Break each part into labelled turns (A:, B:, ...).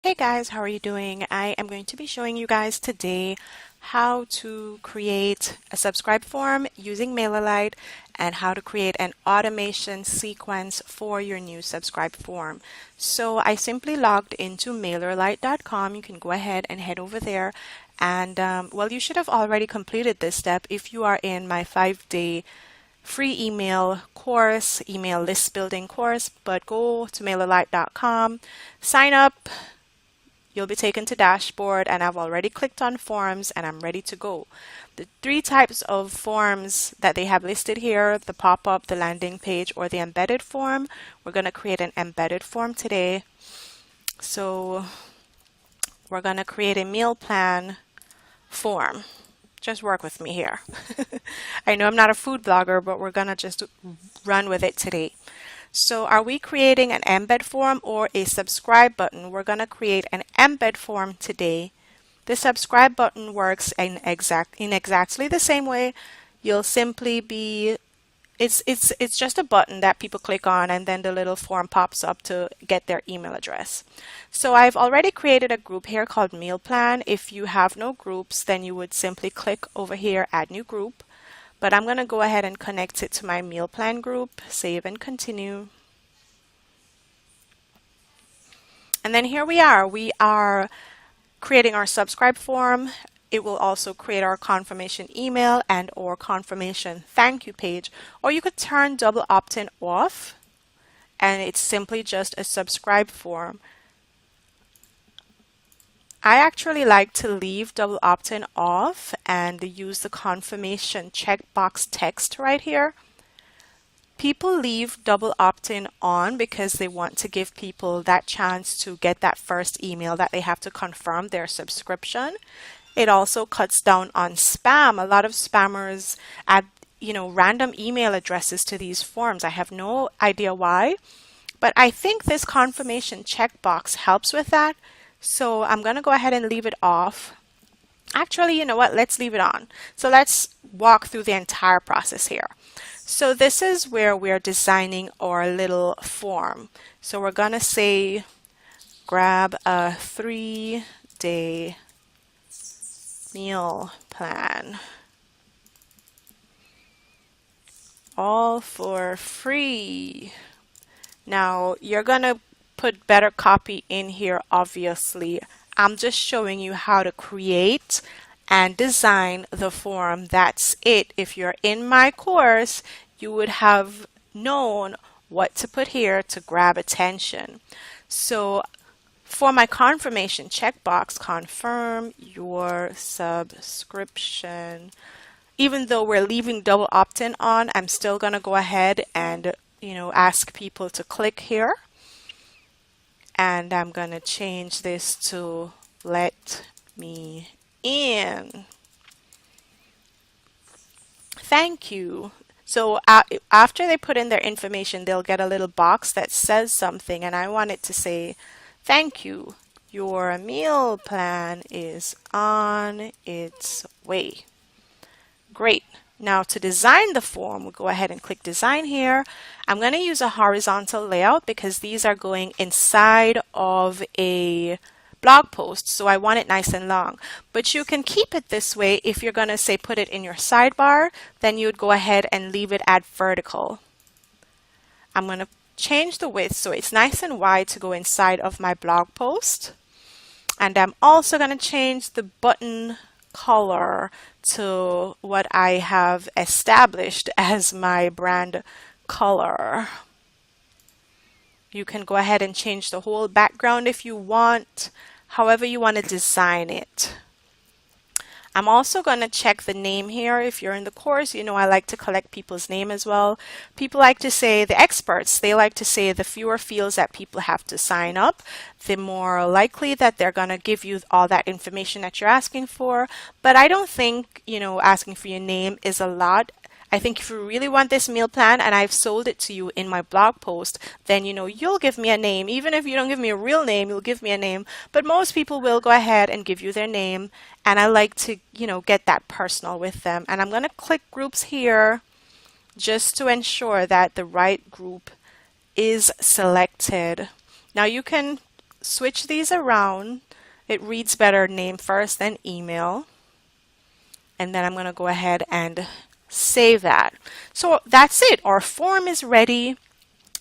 A: Hey guys, how are you doing? I am going to be showing you guys today how to create a subscribe form using Mailerlite and how to create an automation sequence for your new subscribe form. So I simply logged into Mailerlite.com. You can go ahead and head over there and well, you should have already completed this step if you are in my 5-day free email course, email list building course, but go to Mailerlite.com, sign up. You'll be taken to dashboard and I've already clicked on forms and I'm ready to go. The three types of forms that they have listed here, the pop-up, the landing page, or the embedded form. We're going to create an embedded form today. So we're going to create a meal plan form. Just work with me here. I know I'm not a food blogger, but we're going to just run with it today. So are we creating an embed form or a subscribe button? We're going to create an embed form today. The subscribe button works in exactly the same way. You'll simply be it's just a button that people click on and then the little form pops up to get their email address. So I've already created a group here called Meal Plan. If you have no groups, then you would simply click over here, Add New Group. But I'm going to go ahead and connect it to my meal plan group, save and continue. And then here we are. We are creating our subscribe form. It will also create our confirmation email and or confirmation thank you page. Or you could turn double opt-in off and it's simply just a subscribe form. I actually like to leave double opt-in off and use the confirmation checkbox text right here. People leave double opt-in on because they want to give people that chance to get that first email that they have to confirm their subscription. It also cuts down on spam. A lot of spammers add, random email addresses to these forms. I have no idea why, but I think this confirmation checkbox helps with that. So I'm going to go ahead and leave it off. Actually, you know what? Let's leave it on. So let's walk through the entire process here. So this is where we're designing our little form. So we're going to say, grab a 3-day meal plan, all for free. Now you're going to put better copy in here, obviously. I'm just showing you how to create and design the form. That's it. If you're in my course, you would have known what to put here to grab attention. So for my confirmation checkbox, confirm your subscription. Even though we're leaving double opt-in on, I'm still going to go ahead and ask people to click here. And I'm going to change this to let me in. Thank you. So after they put in their information, they'll get a little box that says something, and I want it to say, thank you. Your meal plan is on its way. Great. Now to design the form, we'll go ahead and click design here. I'm going to use a horizontal layout because these are going inside of a blog post, so I want it nice and long. But you can keep it this way. If you're going to say put it in your sidebar, then you would go ahead and leave it at vertical. I'm going to change the width so it's nice and wide to go inside of my blog post. And I'm also going to change the button color to what I have established as my brand color. You can go ahead and change the whole background if you want, however you want to design it. I'm also going to check the name here. If you're in the course, I like to collect people's name as well. People like to say, the experts, they like to say the fewer fields that people have to sign up, the more likely that they're going to give you all that information that you're asking for. But I don't think, asking for your name is a lot. I think if you really want this meal plan and I've sold it to you in my blog post, then you'll give me a name. Even if you don't give me a real name, you'll give me a name. But most people will go ahead and give you their name, and I like to get that personal with them. And I'm going to click groups here just to ensure that the right group is selected. Now you can switch these around. It reads better name first, then email. And then I'm going to go ahead and save that. So that's it. Our form is ready.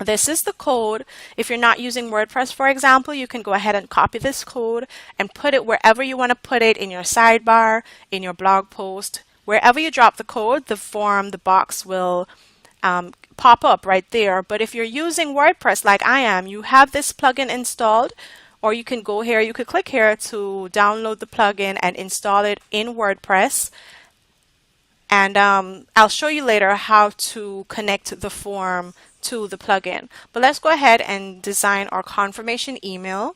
A: This is the code. If you're not using WordPress, for example, you can go ahead and copy this code and put it wherever you want to put it, in your sidebar, in your blog post. Wherever you drop the code, the form, the box will pop up right there. But if you're using WordPress like I am, you have this plugin installed, or you can go here, you could click here to download the plugin and install it in WordPress. And I'll show you later how to connect the form to the plugin. But let's go ahead and design our confirmation email.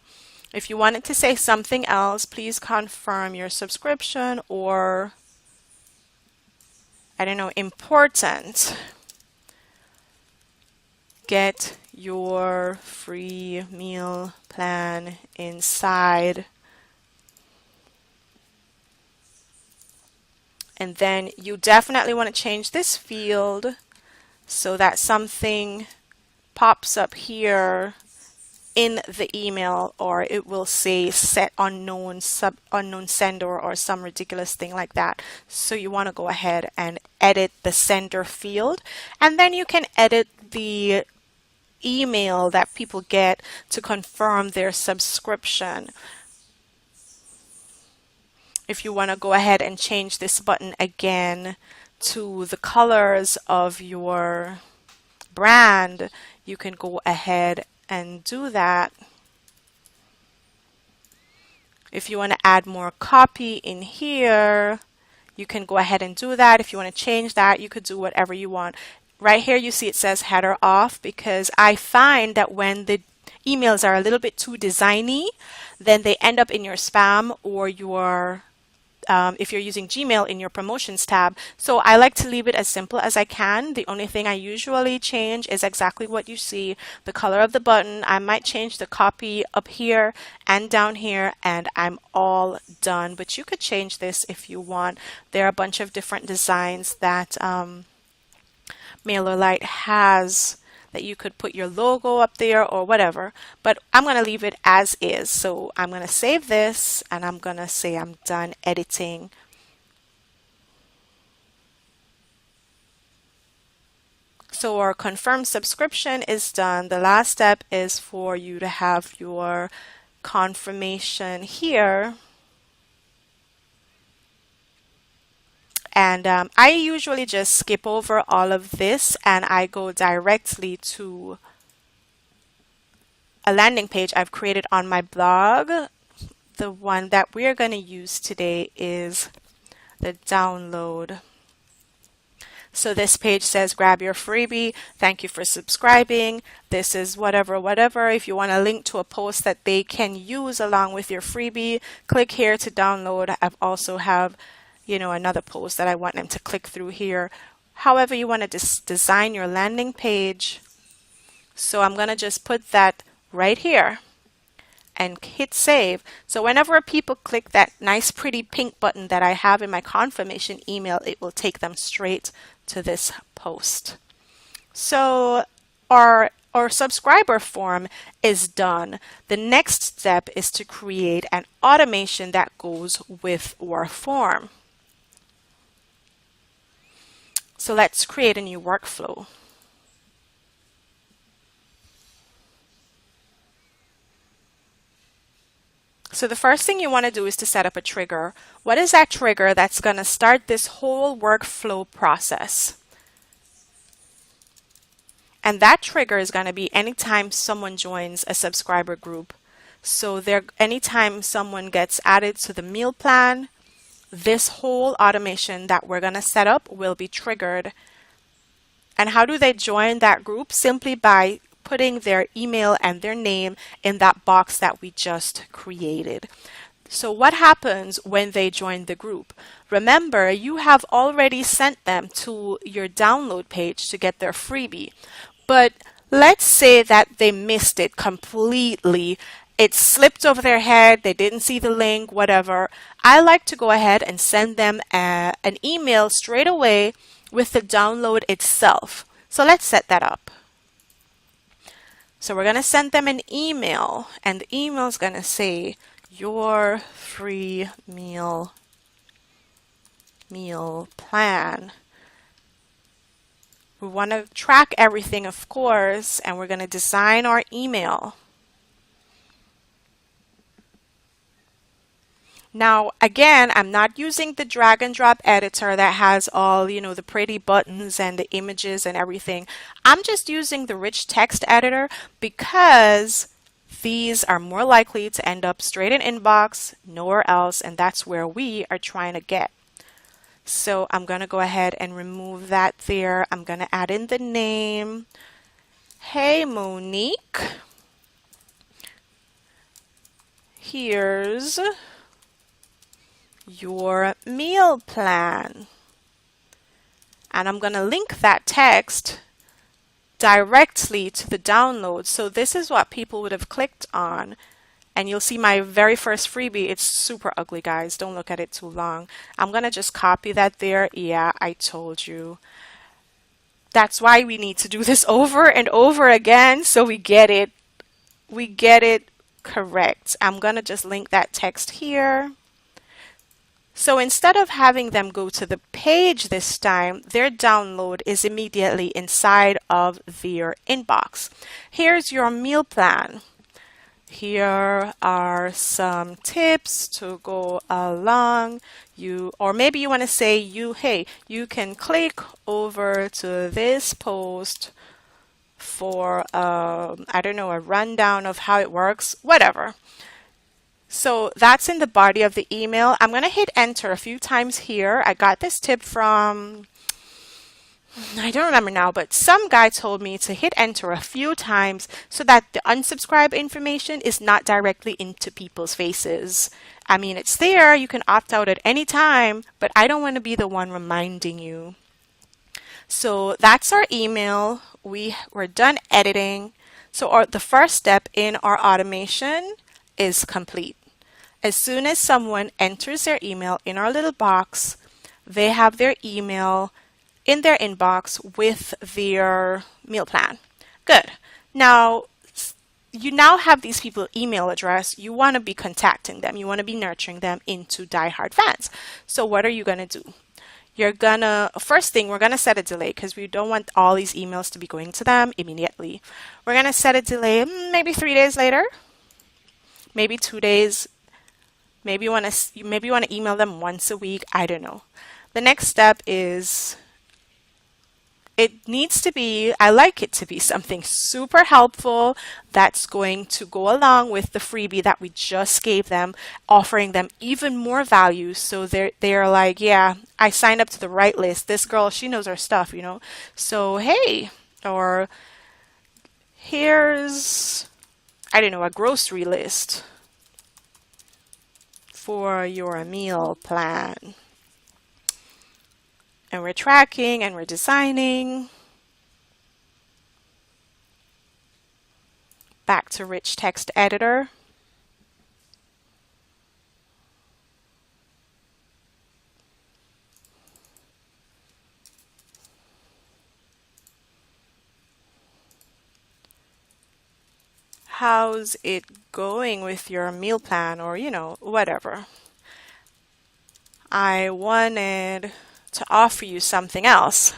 A: If you wanted to say something else, please confirm your subscription, or I don't know, important. Get your free meal plan inside. And then you definitely want to change this field so that something pops up here in the email, or it will say set unknown, unknown sender, or some ridiculous thing like that. So you want to go ahead and edit the sender field, and then you can edit the email that people get to confirm their subscription. If you want to go ahead and change this button again to the colors of your brand, you can go ahead and do that. If you want to add more copy in here, you can go ahead and do that. If you want to change that, you could do whatever you want. Right here you see it says header off, because I find that when the emails are a little bit too designy, then they end up in your spam or your if you're using Gmail, in your promotions tab. So I like to leave it as simple as I can. The only thing I usually change is exactly what you see, the color of the button. I might change the copy up here and down here, and I'm all done. But you could change this if you want. There are a bunch of different designs that Mailerlite has, that you could put your logo up there or whatever, but I'm going to leave it as is. So I'm going to save this, and I'm going to say I'm done editing. So our confirm subscription is done. The last step is for you to have your confirmation here. And I usually just skip over all of this and I go directly to a landing page I've created on my blog. The one that we're going to use today is the download. So this page says, grab your freebie. Thank you for subscribing. This is whatever, whatever. If you want a link to a post that they can use along with your freebie, click here to download. I've also have another post that I want them to click through here. However you want to design your landing page. So I'm going to just put that right here and hit save. So whenever people click that nice pretty pink button that I have in my confirmation email, it will take them straight to this post. So our subscriber form is done. The next step is to create an automation that goes with our form. So let's create a new workflow. So the first thing you want to do is to set up a trigger. What is that trigger that's going to start this whole workflow process? And that trigger is going to be anytime someone joins a subscriber group. So anytime someone gets added to the meal plan, this whole automation that we're going to set up will be triggered. And how do they join that group? Simply by putting their email and their name in that box that we just created. So what happens when they join the group? Remember, you have already sent them to your download page to get their freebie. But let's say that they missed it completely. It slipped over their head, they didn't see the link, whatever. I like to go ahead and send them an email straight away with the download itself. So let's set that up. So we're going to send them an email, and the email is going to say your free meal plan. We want to track everything, of course, and we're going to design our email. Now, again, I'm not using the drag and drop editor that has all, the pretty buttons and the images and everything. I'm just using the rich text editor because these are more likely to end up straight in inbox, nowhere else, and that's where we are trying to get. So I'm going to go ahead and remove that there. I'm going to add in the name. Hey, Monique. Here's your meal plan. And I'm going to link that text directly to the download. So this is what people would have clicked on. And you'll see my very first freebie. It's super ugly, guys. Don't look at it too long. I'm going to just copy that there. Yeah, I told you. That's why we need to do this over and over again so we get it. We get it correct. I'm going to just link that text here. So instead of having them go to the page this time, their download is immediately inside of their inbox. Here's your meal plan. Here are some tips to go along. Or maybe you want to say hey, you can click over to this post for I don't know, a rundown of how it works, whatever. So that's in the body of the email. I'm going to hit enter a few times here. I got this tip from, I don't remember now, but some guy told me to hit enter a few times so that the unsubscribe information is not directly into people's faces. I mean, it's there. You can opt out at any time, but I don't want to be the one reminding you. So that's our email. We're done editing. So the first step in our automation is complete. As soon as someone enters their email in our little box, they have their email in their inbox with their meal plan. Good. Now, you now have these people's email address. You want to be contacting them. You want to be nurturing them into diehard fans. So what are you going to do? First thing, we're going to set a delay because we don't want all these emails to be going to them immediately. We're going to set a delay maybe 3 days later, maybe 2 days. Maybe you want to email them once a week. I don't know. The next step is it needs to be, I like it to be something super helpful that's going to go along with the freebie that we just gave them, offering them even more value. So they're like, yeah, I signed up to the right list. This girl, she knows her stuff, So, hey, or here's, I don't know, a grocery list for your meal plan. And we're tracking and we're designing. Back to rich text editor. How's it going with your meal plan, or whatever. I wanted to offer you something else.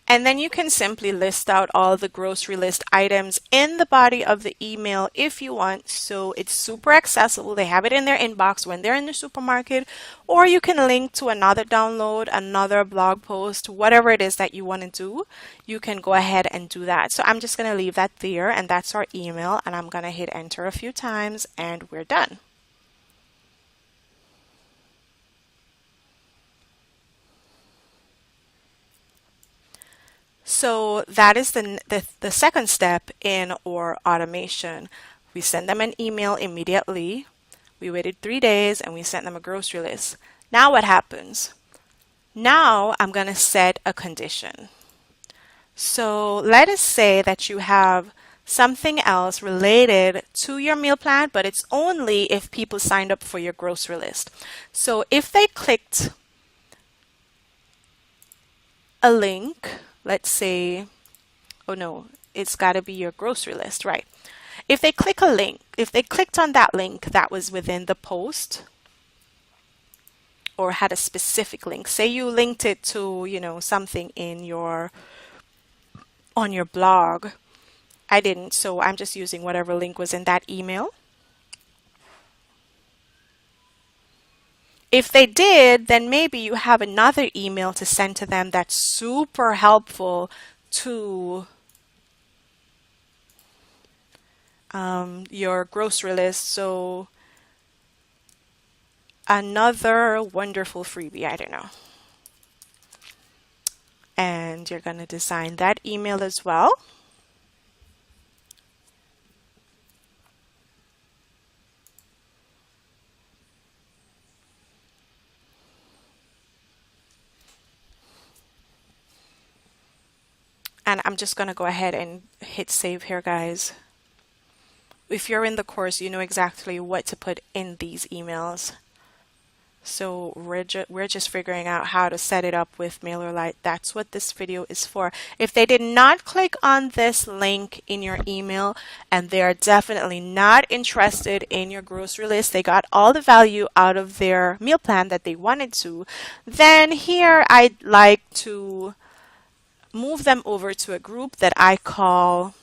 A: And then you can simply list out all the grocery list items in the body of the email if you want. So it's super accessible. They have it in their inbox when they're in the supermarket, or you can link to another download, another blog post, whatever it is that you want to do. You can go ahead and do that. So I'm just going to leave that there, and that's our email, and I'm going to hit enter a few times and we're done. So that is the second step in our automation. We send them an email immediately. We waited 3 days and we sent them a grocery list. Now what happens? Now I'm going to set a condition. So let us say that you have something else related to your meal plan, but it's only if people signed up for your grocery list. So if they clicked a link, let's say, oh no, it's got to be your grocery list, right? If they click a link, if they clicked on that link that was within the post or had a specific link, say you linked it to, something in your on your blog. I didn't, so I'm just using whatever link was in that email. If they did, then maybe you have another email to send to them that's super helpful to your grocery list. So another wonderful freebie, I don't know. And you're going to design that email as well. And I'm just going to go ahead and hit save here, guys. If you're in the course, you know exactly what to put in these emails. So we're just figuring out how to set it up with Mailerlite. That's what this video is for. If they did not click on this link in your email and they are definitely not interested in your grocery list, they got all the value out of their meal plan that they wanted to, then here I'd like to move them over to a group that I call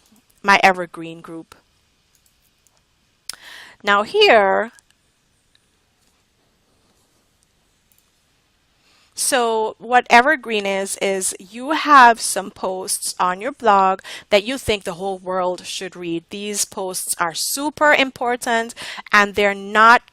A: my evergreen group. Now here, so what evergreen is you have some posts on your blog that you think the whole world should read. These posts are super important and they're not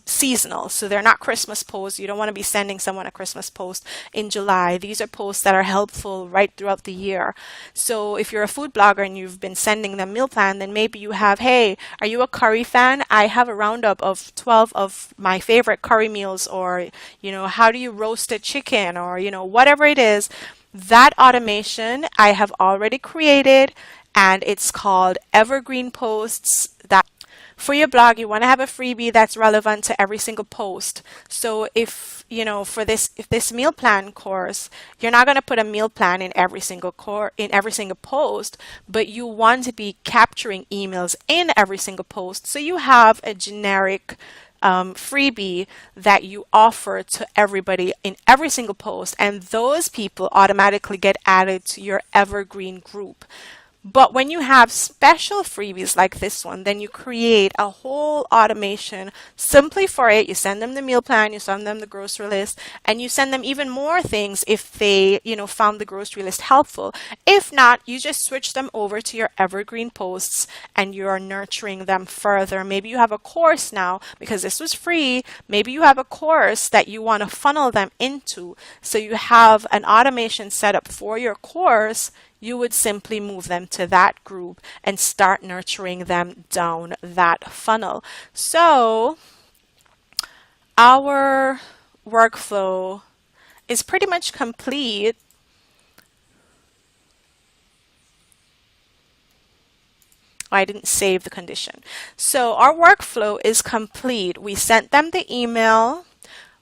A: seasonal, so they're not Christmas posts. You don't want to be sending someone a Christmas post in July. These are posts that are helpful right throughout the year. So if you're a food blogger and you've been sending them meal plan, then maybe you have, hey, are you a curry fan? I have a roundup of 12 of my favorite curry meals, or how do you roast a chicken, or whatever it is. That automation I have already created, and it's called evergreen posts. That for your blog, you want to have a freebie that's relevant to every single post. So if this meal plan course, you're not going to put a meal plan in every single post, but you want to be capturing emails in every single post. So you have a generic freebie that you offer to everybody in every single post, and those people automatically get added to your evergreen group. But when you have special freebies like this one, then you create a whole automation simply for it. You send them the meal plan, you send them the grocery list, and you send them even more things if they, found the grocery list helpful. If not, you just switch them over to your evergreen posts and you're nurturing them further. Maybe you have a course now because this was free. Maybe you have a course that you want to funnel them into. So you have an automation set up for your course. You would simply move them to that group and start nurturing them down that funnel. So our workflow is pretty much complete. I didn't save the condition. So our workflow is complete. We sent them the email.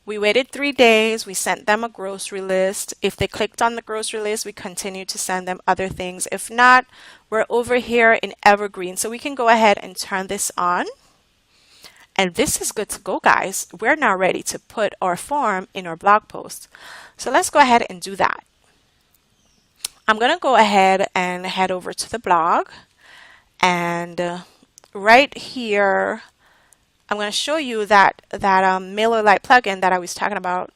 A: We waited 3 days. We sent them a grocery list. If they clicked on the grocery list, we continue to send them other things. If not, we're over here in Evergreen. So we can go ahead and turn this on. And this is good to go, guys. We're now ready to put our form in our blog post. So let's go ahead and do that. I'm going to go ahead and head over to the blog. And right here, I'm going to show you that Mailerlite plugin that I was talking about.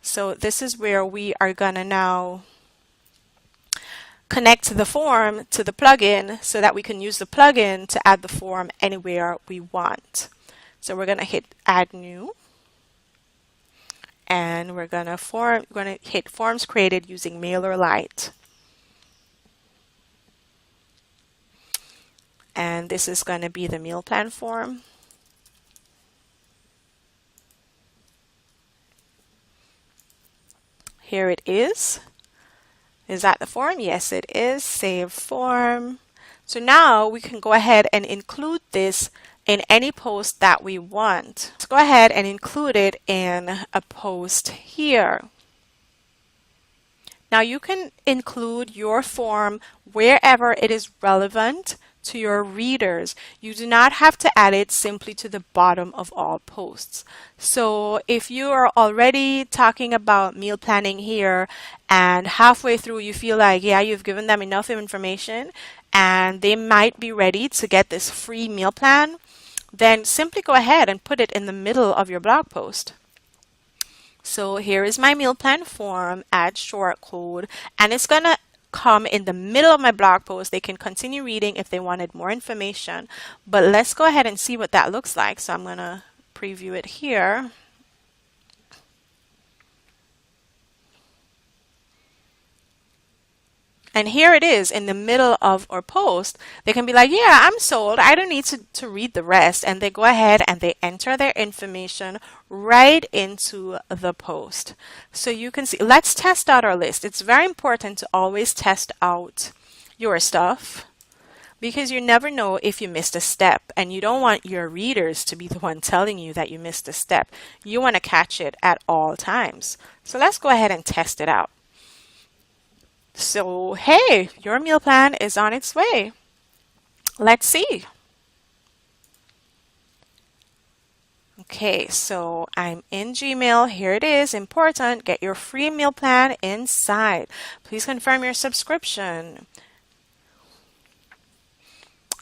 A: So this is where we are going to now connect the form to the plugin so that we can use the plugin to add the form anywhere we want. So we're going to hit Add New, and we're going to hit Forms Created using Mailerlite. And this is going to be the meal plan form. Here it is. Is that the form? Yes, it is. Save form. So now we can go ahead and include this in any post that we want. Let's go ahead and include it in a post here. Now you can include your form wherever it is relevant to your readers. You do not have to add it simply to the bottom of all posts. So if you are already talking about meal planning here and halfway through you feel like, yeah, you've given them enough information and they might be ready to get this free meal plan, then simply go ahead and put it in the middle of your blog post. So here is my meal plan form, add short code, and it's gonna come in the middle of my blog post. They can continue reading if they wanted more information, but let's go ahead and see what that looks like. So I'm gonna preview it here. And here it is in the middle of our post. They can be like, yeah, I'm sold. I don't need to read the rest. And they go ahead and they enter their information right into the post. So you can see, let's test out our list. It's very important to always test out your stuff because you never know if you missed a step, and you don't want your readers to be the one telling you that you missed a step. You want to catch it at all times. So let's go ahead and test it out. So, hey, your meal plan is on its way. Let's see. Okay, so I'm in Gmail. Here it is. Important. Get your free meal plan inside. Please confirm your subscription.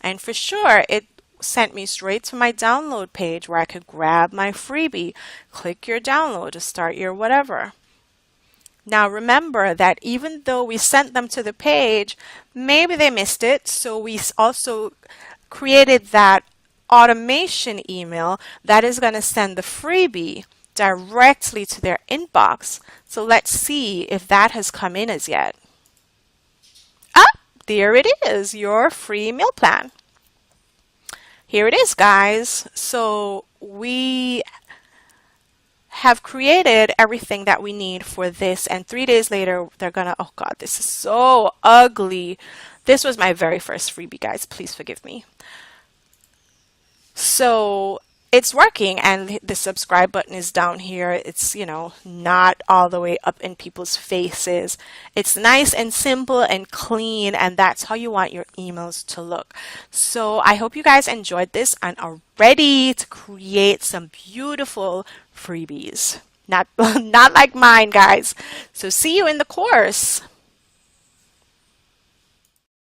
A: And for sure, it sent me straight to my download page where I could grab my freebie. Click your download to start your whatever. Now remember that even though we sent them to the page, maybe they missed it, so we also created that automation email that is going to send the freebie directly to their inbox. So let's see if that has come in as yet. Ah, there it is, your free meal plan. Here it is, guys. So we have created everything that we need for this, and 3 days later they're gonna, oh god, this is so ugly. This was my very first freebie, guys, please forgive me. So it's working, and the subscribe button is down here. It's, you know, not all the way up in people's faces. It's nice and simple and clean, and that's how you want your emails to look. So I hope you guys enjoyed this and are ready to create some beautiful freebies. Not like mine, guys. So see you in the course.